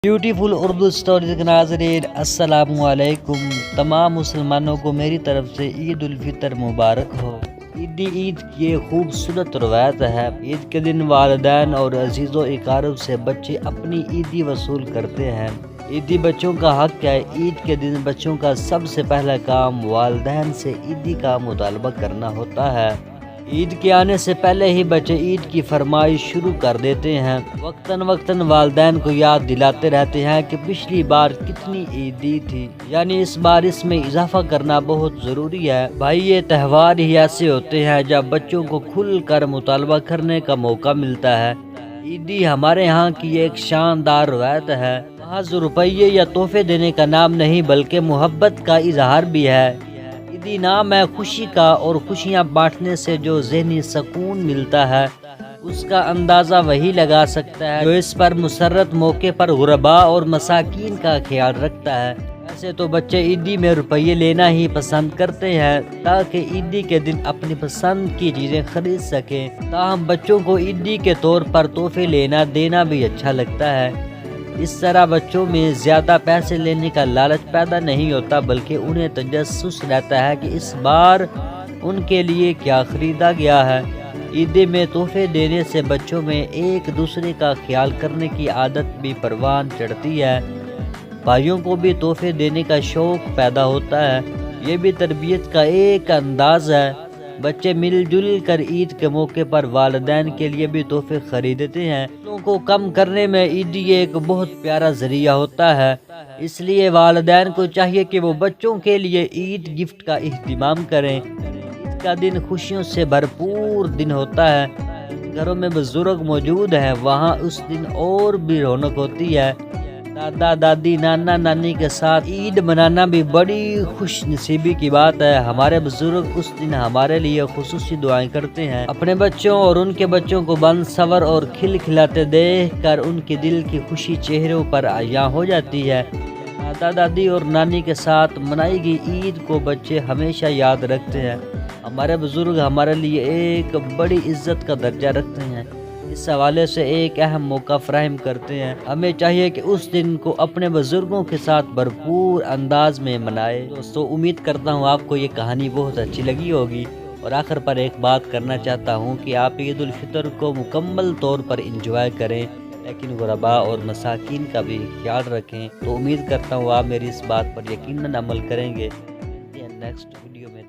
Beautiful Urdu stories کے ناظرین السلام علیکم۔ تمام مسلمانوں کو میری طرف سے عید الفطر مبارک ہو۔ عید کی خوبصورت روایت ہے۔ عید کے دن والدین اور عزیز و اقارب سے بچے اپنی عیدی وصول کرتے ہیں۔ عیدی بچوں کا حق ہے۔ عید کے دن بچوں کا سب سے پہلا کام والدین سے عیدی کا مطالبہ کرنا ہوتا ہے۔ عید کے آنے سے پہلے ہی بچے عید کی فرمائش شروع کر دیتے ہیں۔ وقتاً وقتاً والدین کو یاد دلاتے رہتے ہیں کہ پچھلی بار کتنی عیدی تھی، یعنی اس بار اس میں اضافہ کرنا بہت ضروری ہے۔ بھائی، یہ تہوار ہی ایسے ہوتے ہیں جب بچوں کو کھل کر مطالبہ کرنے کا موقع ملتا ہے۔ عیدی ہمارے یہاں کی ایک شاندار روایت ہے۔ محض روپیے یا تحفے دینے کا نام نہیں بلکہ محبت کا اظہار بھی ہے۔ عیدی نام ہے خوشی کا، اور خوشیاں بانٹنے سے جو ذہنی سکون ملتا ہے اس کا اندازہ وہی لگا سکتا ہے جو اس پر مسرت موقع پر غرباء اور مساکین کا خیال رکھتا ہے۔ ویسے تو بچے عیدی میں روپیے لینا ہی پسند کرتے ہیں تاکہ عیدی کے دن اپنی پسند کی چیزیں خرید سکیں، تاہم بچوں کو عیدی کے طور پر تحفے لینا دینا بھی اچھا لگتا ہے۔ اس طرح بچوں میں زیادہ پیسے لینے کا لالچ پیدا نہیں ہوتا بلکہ انہیں تجسس رہتا ہے کہ اس بار ان کے لیے کیا خریدا گیا ہے۔ عید میں تحفے دینے سے بچوں میں ایک دوسرے کا خیال کرنے کی عادت بھی پروان چڑھتی ہے۔ بھائیوں کو بھی تحفے دینے کا شوق پیدا ہوتا ہے۔ یہ بھی تربیت کا ایک انداز ہے۔ بچے مل جل کر عید کے موقع پر والدین کے لیے بھی تحفے خریدتے ہیں۔ بچوں کو کم کرنے میں عیدی ایک بہت پیارا ذریعہ ہوتا ہے۔ اس لیے والدین کو چاہیے کہ وہ بچوں کے لیے عید گفٹ کا اہتمام کریں۔ عید کا دن خوشیوں سے بھرپور دن ہوتا ہے۔ گھروں میں بزرگ موجود ہیں، وہاں اس دن اور بھی رونق ہوتی ہے۔ دادا دادی نانا نانی کے ساتھ عید منانا بھی بڑی خوش نصیبی کی بات ہے۔ ہمارے بزرگ اس دن ہمارے لیے خصوصی دعائیں کرتے ہیں۔ اپنے بچوں اور ان کے بچوں کو بن سور اور کھل کھلاتے دیکھ کر ان کے دل کی خوشی چہروں پر عیاں ہو جاتی ہے۔ دادا دادی اور نانی کے ساتھ منائی گئی عید کو بچے ہمیشہ یاد رکھتے ہیں۔ ہمارے بزرگ ہمارے لیے ایک بڑی عزت کا درجہ رکھتے ہیں، اس حوالے سے ایک اہم موقع فراہم کرتے ہیں۔ ہمیں چاہیے کہ اس دن کو اپنے بزرگوں کے ساتھ بھرپور انداز میں منائے۔ دوستو، امید کرتا ہوں آپ کو یہ کہانی بہت اچھی لگی ہوگی، اور آخر پر ایک بات کرنا چاہتا ہوں کہ آپ عید الفطر کو مکمل طور پر انجوائے کریں، لیکن غرباء اور مساکین کا بھی خیال رکھیں۔ تو امید کرتا ہوں آپ میری اس بات پر یقیناً عمل کریں گے۔ نیکسٹ ویڈیو میں